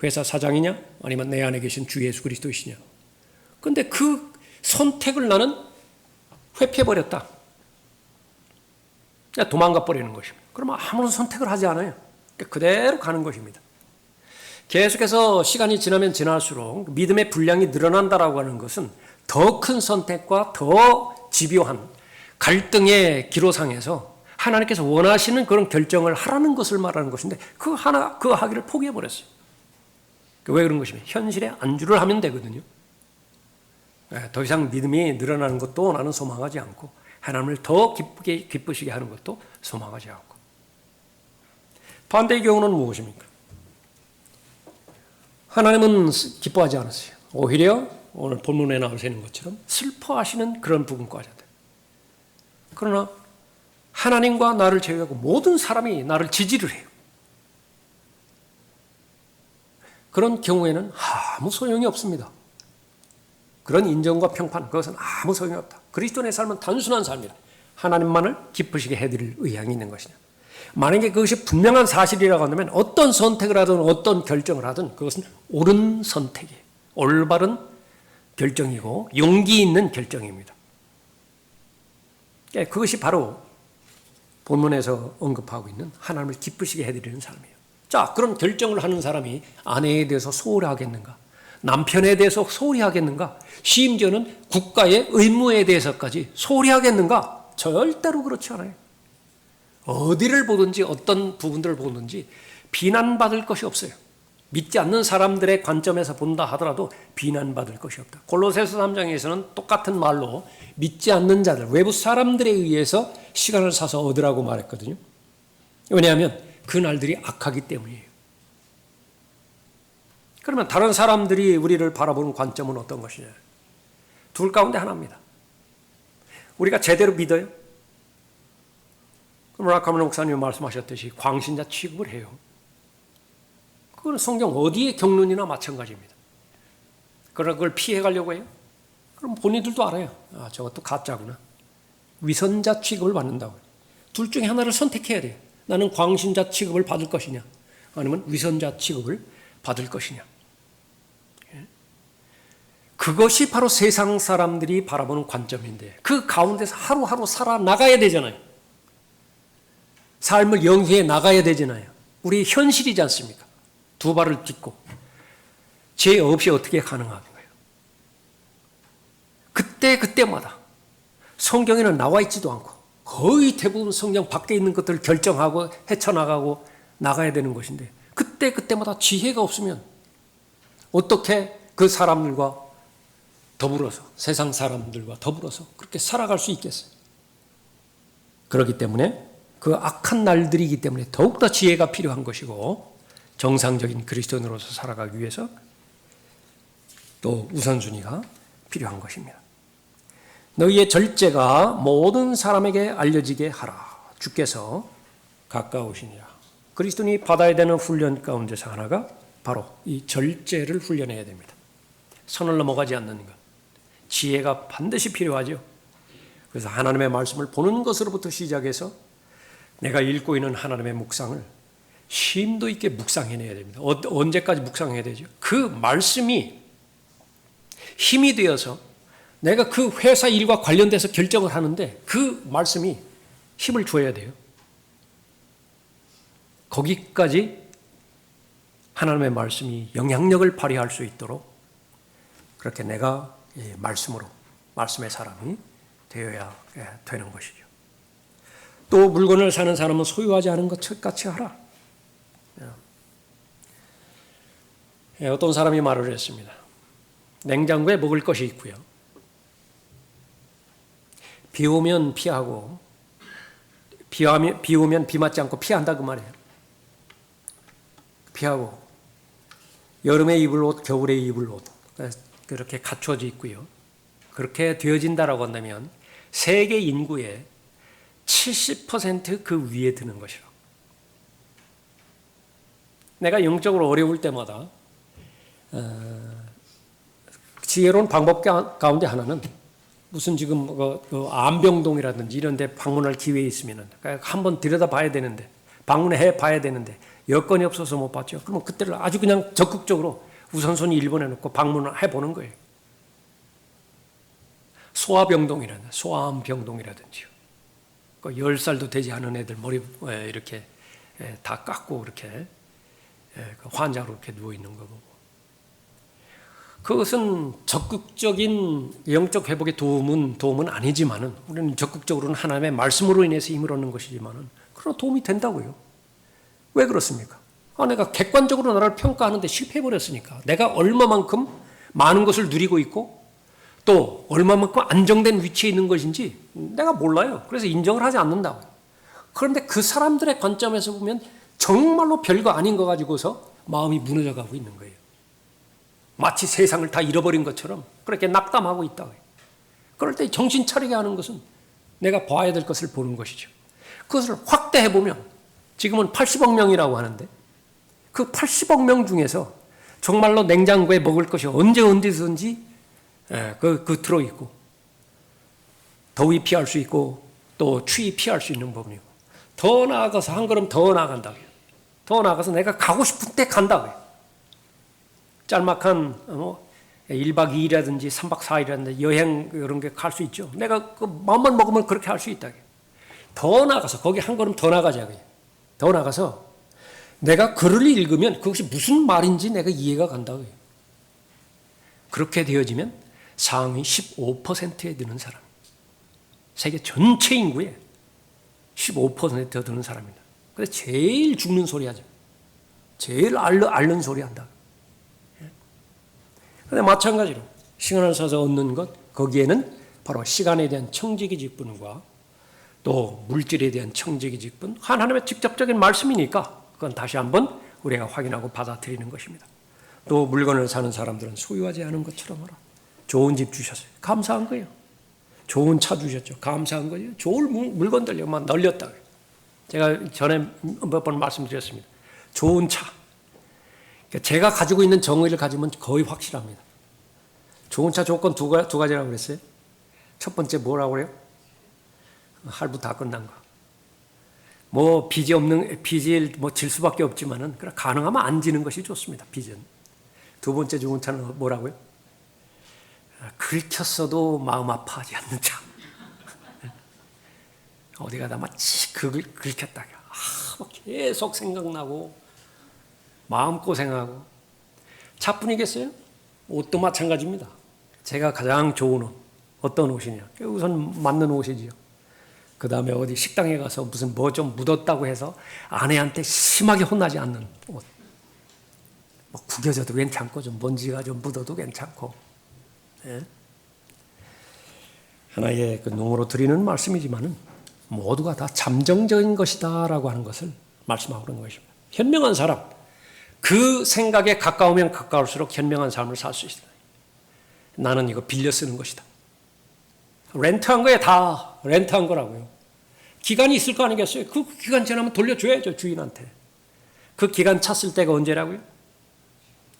S1: 회사 사장이냐? 아니면 내 안에 계신 주 예수 그리스도이시냐? 근데 그 선택을 나는 회피해버렸다. 도망가 버리는 것입니다. 그러면 아무런 선택을 하지 않아요. 그대로 가는 것입니다. 계속해서 시간이 지나면 지날수록 믿음의 분량이 늘어난다라고 하는 것은 더 큰 선택과 더 집요한 갈등의 기로상에서 하나님께서 원하시는 그런 결정을 하라는 것을 말하는 것인데 그 하기를 포기해버렸어요. 왜 그런 것이면 현실에 안주를 하면 되거든요. 더 이상 믿음이 늘어나는 것도 나는 소망하지 않고 하나님을 더 기쁘시게 하는 것도 소망하지 않고. 반대의 경우는 무엇입니까? 하나님은 기뻐하지 않았어요. 오히려 오늘 본문에 나와서 있는 것처럼 슬퍼하시는 그런 부분까지. 그러나 하나님과 나를 제외하고 모든 사람이 나를 지지를 해요. 그런 경우에는 아무 소용이 없습니다. 그런 인정과 평판, 그것은 아무 소용이 없다. 그리스도인의 삶은 단순한 삶이다. 하나님만을 기쁘시게 해드릴 의향이 있는 것이냐. 만약에 그것이 분명한 사실이라고 한다면 어떤 선택을 하든 어떤 결정을 하든 그것은 옳은 선택이에요. 올바른 결정이고 용기 있는 결정입니다. 그것이 바로 본문에서 언급하고 있는 하나님을 기쁘시게 해드리는 삶이에요. 자, 그런 결정을 하는 사람이 아내에 대해서 소홀히 하겠는가? 남편에 대해서 소홀히 하겠는가? 심지어는 국가의 의무에 대해서까지 소홀히 하겠는가? 절대로 그렇지 않아요. 어디를 보든지 어떤 부분들을 보든지 비난받을 것이 없어요. 믿지 않는 사람들의 관점에서 본다 하더라도 비난받을 것이 없다. 골로새서 3장에서는 똑같은 말로 믿지 않는 자들, 외부 사람들에 의해서 시간을 사서 얻으라고 말했거든요. 왜냐하면 그 날들이 악하기 때문이에요. 그러면 다른 사람들이 우리를 바라보는 관점은 어떤 것이냐? 둘 가운데 하나입니다. 우리가 제대로 믿어요? 그럼 라카면 목사님이 말씀하셨듯이 광신자 취급을 해요. 그건 성경 어디의 경륜이나 마찬가지입니다. 그러나 그걸 피해가려고 해요? 그럼 본인들도 알아요. 아, 저것도 가짜구나. 위선자 취급을 받는다고요. 둘 중에 하나를 선택해야 돼요. 나는 광신자 취급을 받을 것이냐 아니면 위선자 취급을 받을 것이냐. 그것이 바로 세상 사람들이 바라보는 관점인데 그 가운데서 하루하루 살아나가야 되잖아요. 삶을 영위해 나가야 되잖아요. 우리 현실이지 않습니까? 두 발을 딛고 죄 없이 어떻게 가능한가요? 그때마다 성경에는 나와 있지도 않고 거의 대부분 성경 밖에 있는 것들을 결정하고 헤쳐나가고 나가야 되는 것인데 그때마다 지혜가 없으면 어떻게 그 사람들과 더불어서 세상 사람들과 더불어서 그렇게 살아갈 수 있겠어요? 그렇기 때문에 그 악한 날들이기 때문에 더욱더 지혜가 필요한 것이고 정상적인 그리스도인으로서 살아가기 위해서 또 우선순위가 필요한 것입니다. 너희의 절제가 모든 사람에게 알려지게 하라. 주께서 가까우시니라. 그리스도인이 받아야 되는 훈련 가운데서 하나가 바로 이 절제를 훈련해야 됩니다. 선을 넘어가지 않는 것. 지혜가 반드시 필요하죠. 그래서 하나님의 말씀을 보는 것으로부터 시작해서 내가 읽고 있는 하나님의 묵상을 심도 있게 묵상해내야 됩니다. 언제까지 묵상해야 되죠? 그 말씀이 힘이 되어서 내가 그 회사 일과 관련돼서 결정을 하는데 그 말씀이 힘을 줘야 돼요. 거기까지 하나님의 말씀이 영향력을 발휘할 수 있도록 그렇게 내가 말씀으로 말씀의 사람이 되어야 되는 것이죠. 또 물건을 사는 사람은 소유하지 않은 것 같이 하라. 어떤 사람이 말을 했습니다. 냉장고에 먹을 것이 있고요. 비 오면 피하고 비 오면 비 맞지 않고 피한다 그 말이에요. 피하고 여름에 입을 옷, 겨울에 입을 옷 그렇게 갖춰져 있고요. 그렇게 되어진다라고 한다면 세계 인구의 70% 그 위에 드는 것이라고. 내가 영적으로 어려울 때마다 지혜로운 방법 가운데 하나는 무슨 지금 안병동이라든지 이런 데 방문할 기회에 있으면 한번 들여다봐야 되는데 방문해 봐야 되는데 여건이 없어서 못 봤죠. 그러면 그때를 아주 그냥 적극적으로 우선순위 1번에 놓고 방문을 해보는 거예요. 소아암병동이라든지요. 10살도 되지 않은 애들 머리 이렇게 다 깎고 이렇게 그 환자로 이렇게 누워 있는 거 보고. 그것은 적극적인 영적 회복의 도움은 아니지만은 우리는 적극적으로는 하나님의 말씀으로 인해서 힘을 얻는 것이지만은 그러나 도움이 된다고요. 왜 그렇습니까? 내가 객관적으로 나를 평가하는데 실패해버렸으니까 내가 얼마만큼 많은 것을 누리고 있고 또 얼마만큼 안정된 위치에 있는 것인지 내가 몰라요. 그래서 인정을 하지 않는다고요. 그런데 그 사람들의 관점에서 보면 정말로 별거 아닌 거 가지고서 마음이 무너져 가고 있는 거예요. 마치 세상을 다 잃어버린 것처럼 그렇게 낙담하고 있다고요. 그럴 때 정신 차리게 하는 것은 내가 봐야 될 것을 보는 것이죠. 그것을 확대해 보면 지금은 80억 명이라고 하는데 그 80억 명 중에서 정말로 냉장고에 먹을 것이 언제든지 들어있고 더위 피할 수 있고 또 추위 피할 수 있는 법이고 더 나아가서 한 걸음 더 나아간다고요. 더 나아가서 내가 가고 싶은 때 간다고요. 짤막한 1박 2일이라든지 3박 4일이라든지 여행 이런 게 갈 수 있죠. 내가 그 마음만 먹으면 그렇게 할 수 있다고요. 더 나아가서 거기 한 걸음 더 나가자고요. 더 나가서 내가 글을 읽으면 그것이 무슨 말인지 내가 이해가 간다고요. 그렇게 되어지면 상위 15%에 드는 사람, 세계 전체 인구의 15%에 드는 사람입니다. 그래서 제일 죽는 소리 하죠. 제일 앓는 소리 한다. 그런데 마찬가지로 시간을 사서 얻는 것, 거기에는 바로 시간에 대한 청지기 직분과 또 물질에 대한 청지기 직분, 하나님의 직접적인 말씀이니까 그건 다시 한번 우리가 확인하고 받아들이는 것입니다. 또 물건을 사는 사람들은 소유하지 않은 것처럼 하라. 좋은 집 주셨어요. 감사한 거예요. 좋은 차 주셨죠. 감사한 거예요. 좋은 물건들만 널렸다. 제가 전에 몇 번 말씀드렸습니다. 좋은 차. 제가 가지고 있는 정의를 가지면 거의 확실합니다. 좋은 차 조건 두 가지라고 그랬어요. 첫 번째 뭐라고 그래요? 할부 다 끝난 거. 빚이 질 수밖에 없지만은 가능하면 안 지는 것이 좋습니다. 빚은. 두 번째 좋은 차는 뭐라고요? 긁혔어도 마음 아파하지 않는 차. 어디 가다 마치 긁혔다. 계속 생각나고 마음고생하고. 차뿐이겠어요? 옷도 마찬가지입니다. 제가 가장 좋은 옷, 어떤 옷이냐? 우선 맞는 옷이지요. 그 다음에 어디 식당에 가서 무슨 좀 묻었다고 해서 아내한테 심하게 혼나지 않는 옷. 구겨져도 괜찮고 좀 먼지가 좀 묻어도 괜찮고. 예? 하나의 농으로 드리는 말씀이지만은 모두가 다 잠정적인 것이다라고 하는 것을 말씀하고 있는 것입니다. 현명한 사람, 그 생각에 가까우면 가까울수록 현명한 삶을 살 수 있다. 나는 이거 빌려 쓰는 것이다. 렌트한 거에 다 렌트한 거라고요. 기간이 있을 거 아니겠어요? 그 기간 지나면 돌려줘야죠, 주인한테. 그 기간 찼을 때가 언제라고요?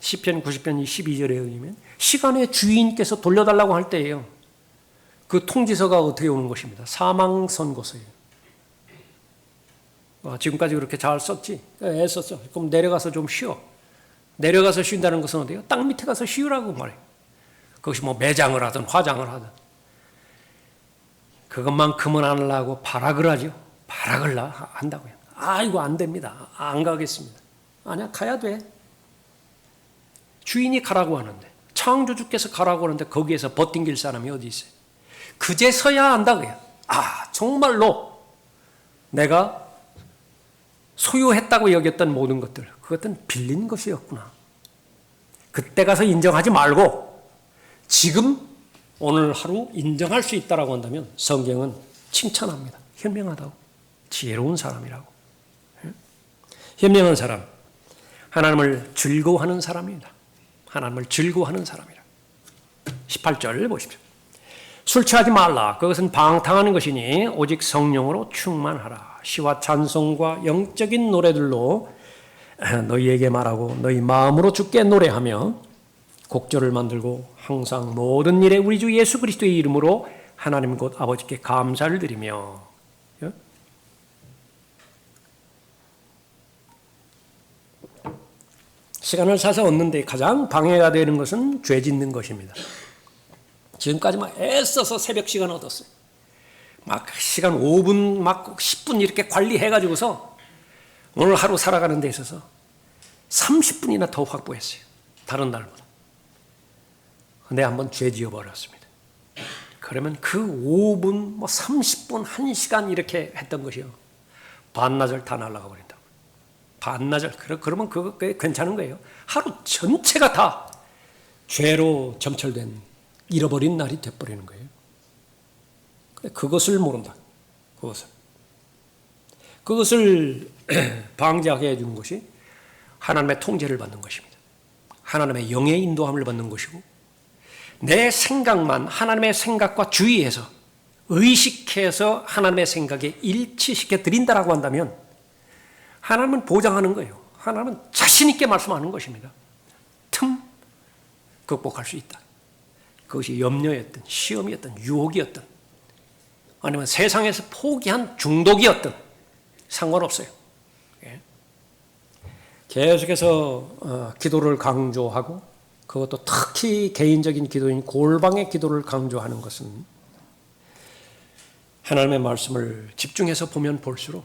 S1: 시편 90편 12절에 의하면 시간에 주인께서 돌려달라고 할 때예요. 그 통지서가 어떻게 오는 것입니다. 사망 선고서예요. 지금까지 그렇게 잘 썼지? 애썼어. 그럼 내려가서 좀 쉬어. 내려가서 쉰다는 것은 어디요? 땅 밑에 가서 쉬우라고 말해요. 그것이 매장을 하든 화장을 하든. 그것만큼은 안 하려고 발악을 하죠. 발악을 한다고요. 이거 안 됩니다. 안 가겠습니다. 아니야, 가야 돼. 주인이 가라고 하는데, 창조주께서 가라고 하는데 거기에서 버팅길 사람이 어디 있어요? 그제서야 안다고요. 정말로 내가 소유했다고 여겼던 모든 것들, 그것은 빌린 것이었구나. 그때 가서 인정하지 말고 지금 오늘 하루 인정할 수 있다라고 한다면 성경은 칭찬합니다. 현명하다고, 지혜로운 사람이라고. 현명한 사람, 하나님을 즐거워하는 사람입니다. 하나님을 즐거워하는 사람이라. 18절 보십시오. 술 취하지 말라. 그것은 방탕하는 것이니 오직 성령으로 충만하라. 시와 찬송과 영적인 노래들로 너희에게 말하고 너희 마음으로 주께 노래하며 곡절을 만들고 항상 모든 일에 우리 주 예수 그리스도의 이름으로 하나님 곧 아버지께 감사를 드리며. 시간을 사서 얻는 데 가장 방해가 되는 것은 죄 짓는 것입니다. 지금까지 애써서 새벽 시간 얻었어요. 시간 5분, 10분 이렇게 관리해가지고서 오늘 하루 살아가는 데 있어서 30분이나 더 확보했어요. 다른 날보다. 근데 한번 죄 지어버렸습니다. 그러면 그 5분, 30분, 1시간 이렇게 했던 것이요. 반나절 다 날아가 버린다. 반나절. 그러면 그거 괜찮은 거예요. 하루 전체가 다 죄로 점철된, 잃어버린 날이 돼버리는 거예요. 그것을 모른다. 그것을 방지하게 해주는 것이 하나님의 통제를 받는 것입니다. 하나님의 영의 인도함을 받는 것이고, 내 생각만 하나님의 생각과 주의해서 의식해서 하나님의 생각에 일치시켜 드린다라고 한다면 하나님은 보장하는 거예요. 하나님은 자신 있게 말씀하는 것입니다. 틈 극복할 수 있다. 그것이 염려였든 시험이었든 유혹이었든 아니면 세상에서 포기한 중독이었든 상관없어요. 계속해서 기도를 강조하고, 그것도 특히 개인적인 기도인 골방의 기도를 강조하는 것은 하나님의 말씀을 집중해서 보면 볼수록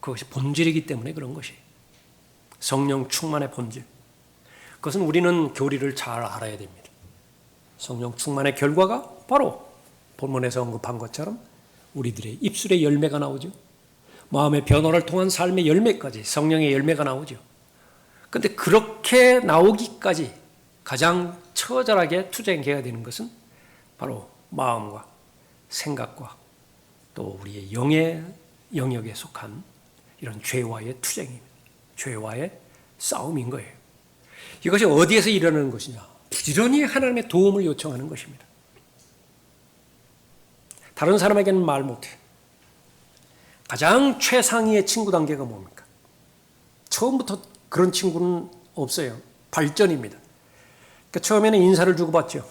S1: 그것이 본질이기 때문에 그런 것이, 성령 충만의 본질. 그것은 우리는 교리를 잘 알아야 됩니다. 성령 충만의 결과가 바로 본문에서 언급한 것처럼 우리들의 입술의 열매가 나오죠. 마음의 변화를 통한 삶의 열매까지 성령의 열매가 나오죠. 그런데 그렇게 나오기까지 가장 처절하게 투쟁해야 되는 것은 바로 마음과 생각과 또 우리의 영의 영역에 속한 이런 죄와의 투쟁입니다. 죄와의 싸움인 거예요. 이것이 어디에서 일어나는 것이냐? 부지런히 하나님의 도움을 요청하는 것입니다. 다른 사람에게는 말 못해요. 가장 최상위의 친구 단계가 뭡니까? 처음부터 그런 친구는 없어요. 발전입니다. 그러니까 처음에는 인사를 주고받죠.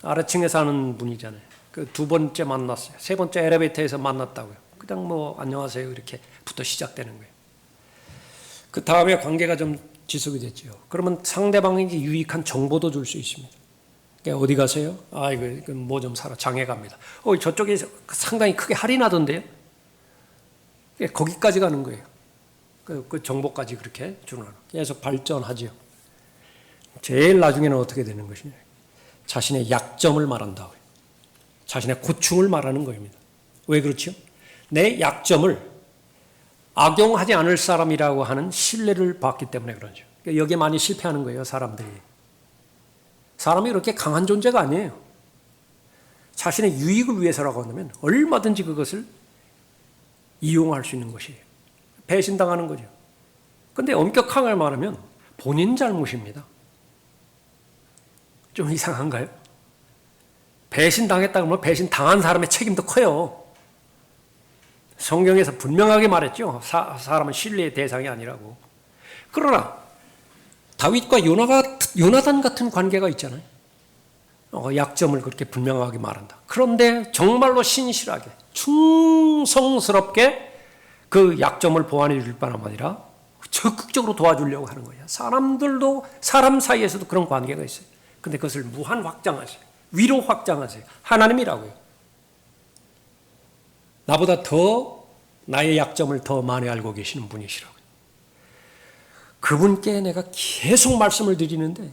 S1: 아래층에 사는 분이잖아요. 그 두 번째 만났어요. 세 번째 엘리베이터에서 만났다고요. 그냥 안녕하세요 이렇게부터 시작되는 거예요. 그 다음에 관계가 좀 지속이 됐죠. 그러면 상대방에게 유익한 정보도 줄 수 있습니다. 그러니까 어디 가세요? 이거 뭐 좀 사러 장에 갑니다. 저쪽에 상당히 크게 할인하던데요. 거기까지 가는 거예요. 그 정보까지 그렇게 주는 거예요. 계속 발전하죠. 제일 나중에는 어떻게 되는 것이냐? 자신의 약점을 말한다. 자신의 고충을 말하는 겁니다. 왜 그렇죠? 내 약점을 악용하지 않을 사람이라고 하는 신뢰를 받기 때문에 그러죠. 여기에 많이 실패하는 거예요, 사람들이. 사람이 그렇게 강한 존재가 아니에요. 자신의 유익을 위해서라고 한다면 얼마든지 그것을 이용할 수 있는 것이에요. 배신당하는 거죠. 그런데 엄격하게 말하면 본인 잘못입니다. 좀 이상한가요? 배신당했다 그러면 배신당한 사람의 책임도 커요. 성경에서 분명하게 말했죠. 사람은 신뢰의 대상이 아니라고. 그러나 다윗과 요나단 같은 관계가 있잖아요. 약점을 그렇게 분명하게 말한다. 그런데 정말로 신실하게 충성스럽게 그 약점을 보완해 줄 뿐만 아니라 적극적으로 도와주려고 하는 거예요. 사람 사이에서도 그런 관계가 있어요. 근데 그것을 무한 확장하세요. 위로 확장하세요. 하나님이라고요. 나보다 더 나의 약점을 더 많이 알고 계시는 분이시라고요. 그분께 내가 계속 말씀을 드리는데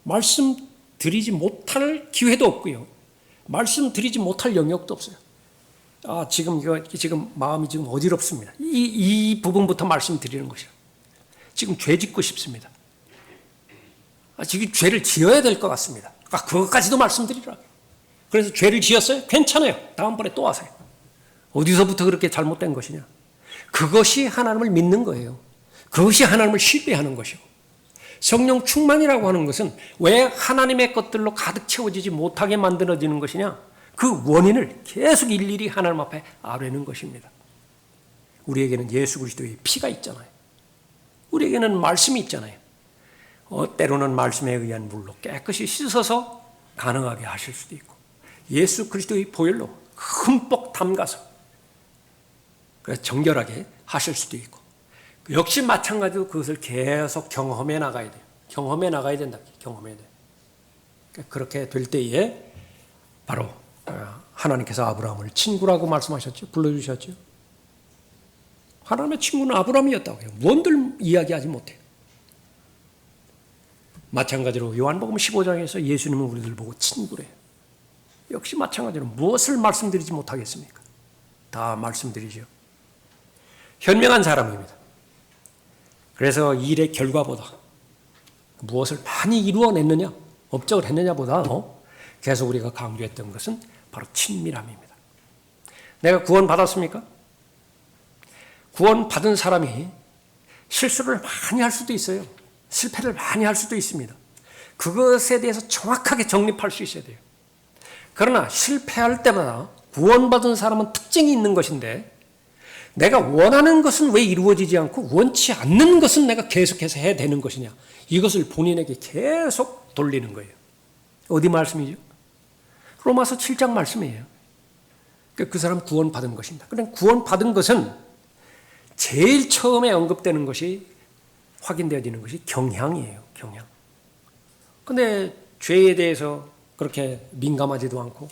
S1: 말씀 드리지 못할 기회도 없고요. 말씀 드리지 못할 영역도 없어요. 지금 마음이 지금 어지럽습니다. 이 부분부터 말씀드리는 것이요. 지금 죄 짓고 싶습니다. 지금 죄를 지어야 될 것 같습니다. 그것까지도 말씀드리라고. 그래서 죄를 지었어요? 괜찮아요. 다음번에 또 하세요. 어디서부터 그렇게 잘못된 것이냐? 그것이 하나님을 믿는 거예요. 그것이 하나님을 신뢰하는 것이고. 성령 충만이라고 하는 것은 왜 하나님의 것들로 가득 채워지지 못하게 만들어지는 것이냐? 그 원인을 계속 일일이 하나님 앞에 아뢰는 것입니다. 우리에게는 예수 그리스도의 피가 있잖아요. 우리에게는 말씀이 있잖아요. 때로는 말씀에 의한 물로 깨끗이 씻어서 가능하게 하실 수도 있고, 예수 그리스도의 보혈로 흠뻑 담가서 정결하게 하실 수도 있고, 역시 마찬가지로 그것을 계속 경험해 나가야 돼요. 경험해 나가야 된다. 경험해야 돼요. 그렇게 될 때에 바로 하나님께서 아브라함을 친구라고 말씀하셨죠. 불러주셨죠. 하나님의 친구는 아브라함이었다고요. 뭔들 이야기하지 못해요. 마찬가지로 요한복음 15장에서 예수님은 우리들 보고 친구래요. 역시 마찬가지로 무엇을 말씀드리지 못하겠습니까? 다 말씀드리죠. 현명한 사람입니다. 그래서 일의 결과보다 무엇을 많이 이루어냈느냐, 업적을 했느냐보다 계속 우리가 강조했던 것은 바로 친밀함입니다. 내가 구원받았습니까? 구원받은 사람이 실수를 많이 할 수도 있어요. 실패를 많이 할 수도 있습니다. 그것에 대해서 정확하게 정립할 수 있어야 돼요. 그러나 실패할 때마다 구원받은 사람은 특징이 있는 것인데 내가 원하는 것은 왜 이루어지지 않고 원치 않는 것은 내가 계속해서 해야 되는 것이냐. 이것을 본인에게 계속 돌리는 거예요. 어디 말씀이죠? 로마서 7장 말씀이에요. 그 사람 구원받은 것입니다. 그런데 구원받은 것은 제일 처음에 언급되는 것이 확인되어지는 것이 경향이에요. 경향. 그런데 죄에 대해서 그렇게 민감하지도 않고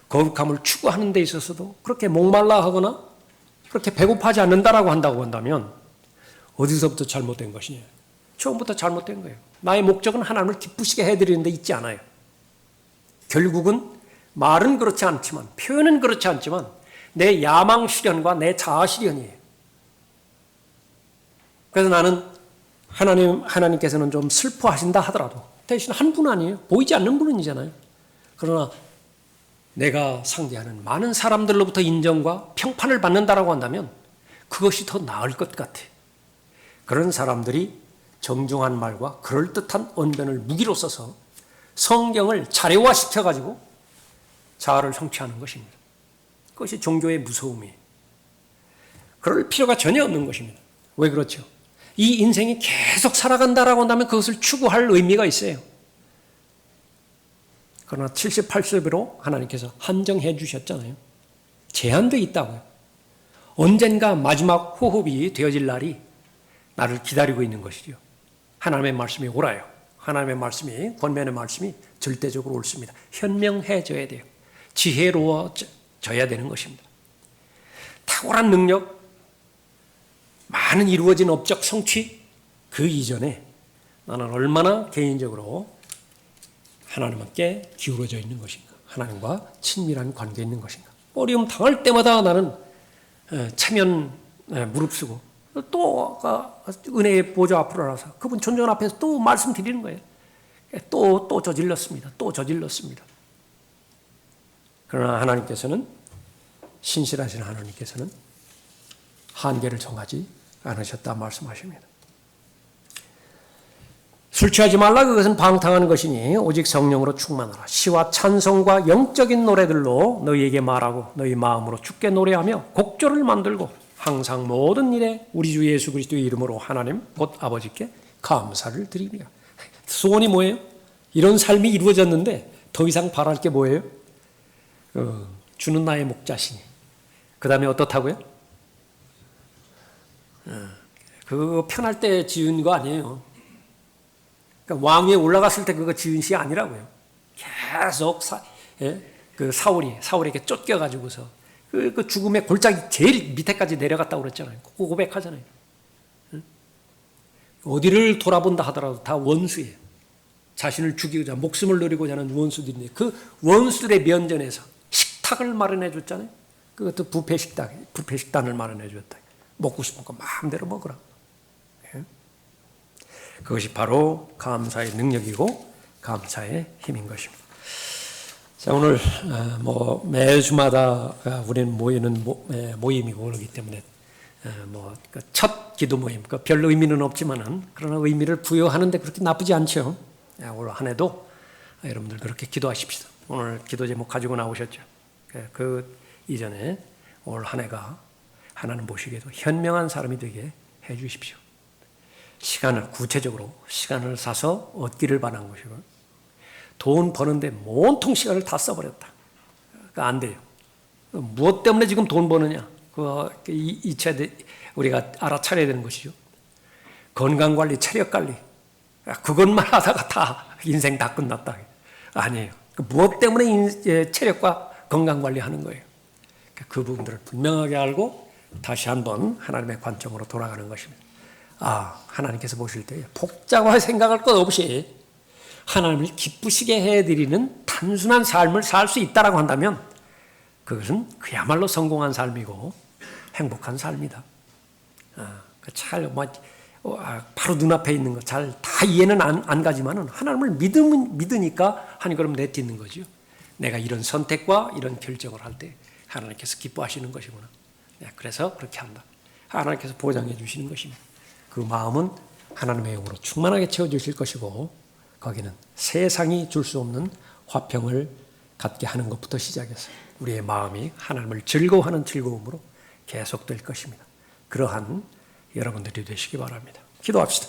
S1: 거룩함을 추구하는 데 있어서도 그렇게 목말라 하거나 그렇게 배고파하지 않는다라고 한다면 어디서부터 잘못된 것이냐? 처음부터 잘못된 거예요. 나의 목적은 하나님을 기쁘시게 해드리는 데 있지 않아요. 결국은 말은 그렇지 않지만 표현은 그렇지 않지만 내 야망 실현과 내 자아 실현이에요. 그래서 나는 하나님께서는 좀 슬퍼하신다 하더라도 대신 한 분 아니에요. 보이지 않는 분이잖아요. 그러나 내가 상대하는 많은 사람들로부터 인정과 평판을 받는다라고 한다면 그것이 더 나을 것 같아요. 그런 사람들이 정중한 말과 그럴듯한 언변을 무기로 써서 성경을 자료화시켜가지고 자아를 성취하는 것입니다. 그것이 종교의 무서움이에요. 그럴 필요가 전혀 없는 것입니다. 왜 그렇죠? 이 인생이 계속 살아간다라고 한다면 그것을 추구할 의미가 있어요. 그러나 78세로 하나님께서 한정해 주셨잖아요. 제한되어 있다고요. 언젠가 마지막 호흡이 되어질 날이 나를 기다리고 있는 것이죠. 하나님의 말씀이 옳아요. 하나님의 말씀이, 권면의 말씀이 절대적으로 옳습니다. 현명해져야 돼요. 지혜로워져야 되는 것입니다. 탁월한 능력, 많은 이루어진 업적 성취, 그 이전에 나는 얼마나 개인적으로 하나님께 기울어져 있는 것인가, 하나님과 친밀한 관계에 있는 것인가. 어려움 당할 때마다 나는 체면 무릅쓰고 또 은혜의 보좌 앞으로 나서 그분 존전 앞에서 또 말씀드리는 거예요. 또 저질렀습니다. 또 저질렀습니다. 그러나 하나님께서는, 신실하신 하나님께서는 한계를 정하지 않으셨다 말씀하십니다. 술 취하지 말라. 그것은 방탕한 것이니 오직 성령으로 충만하라. 시와 찬송과 영적인 노래들로 너희에게 말하고 너희 마음으로 주께 노래하며 곡조를 만들고 항상 모든 일에 우리 주 예수 그리스도의 이름으로 하나님 곧 아버지께 감사를 드립니다. 소원이 뭐예요? 이런 삶이 이루어졌는데 더 이상 바랄 게 뭐예요? 주는 나의 목자시니. 그 다음에 어떻다고요? 그거 편할 때 지은 거 아니에요. 그러니까 왕위에 올라갔을 때 그거 지은 시 아니라고요. 계속 그 사울에게 쫓겨가지고서 그 죽음의 골짜기 제일 밑에까지 내려갔다고 그랬잖아요. 그거 고백하잖아요. 어디를 돌아본다 하더라도 다 원수예요. 자신을 죽이고자 목숨을 노리고자 하는 원수들인데 그 원수들의 면전에서 식탁을 마련해 줬잖아요. 그것도 부패식단을 마련해 줬다. 먹고 싶은 거 마음대로 먹으라. 그것이 바로 감사의 능력이고 감사의 힘인 것입니다. 자, 오늘 매주마다 우리는 모이는 모임이고 그러기 때문에 첫 기도 모임, 별 의미는 없지만은 그러나 의미를 부여하는데 그렇게 나쁘지 않죠. 올 한 해도 여러분들 그렇게 기도하십시오. 오늘 기도 제목 가지고 나오셨죠. 그 이전에 올 한 해가 하나님 보시기에도 현명한 사람이 되게 해 주십시오. 구체적으로 시간을 사서 얻기를 바란 것이고, 돈 버는데 온통 시간을 다 써버렸다. 안 돼요. 무엇 때문에 지금 돈 버느냐? 우리가 알아차려야 되는 것이죠. 건강관리, 체력관리. 그것만 하다가 다 인생 다 끝났다. 아니에요. 무엇 때문에 체력과 건강관리 하는 거예요. 그 부분들을 분명하게 알고 다시 한번 하나님의 관점으로 돌아가는 것입니다. 하나님께서 보실 때 복잡하게 생각할 것 없이 하나님을 기쁘시게 해드리는 단순한 삶을 살 수 있다라고 한다면 그것은 그야말로 성공한 삶이고 행복한 삶이다. 바로 눈앞에 있는 거 잘 다 이해는 안 가지만은 하나님을 믿으니까 하나님 그럼 내딛는 거죠. 내가 이런 선택과 이런 결정을 할 때 하나님께서 기뻐하시는 것이구나. 그래서 그렇게 한다. 하나님께서 보장해 주시는 것입니다. 그 마음은 하나님의 영으로 충만하게 채워주실 것이고 거기는 세상이 줄 수 없는 화평을 갖게 하는 것부터 시작해서 우리의 마음이 하나님을 즐거워하는 즐거움으로 계속될 것입니다. 그러한 여러분들이 되시기 바랍니다. 기도합시다.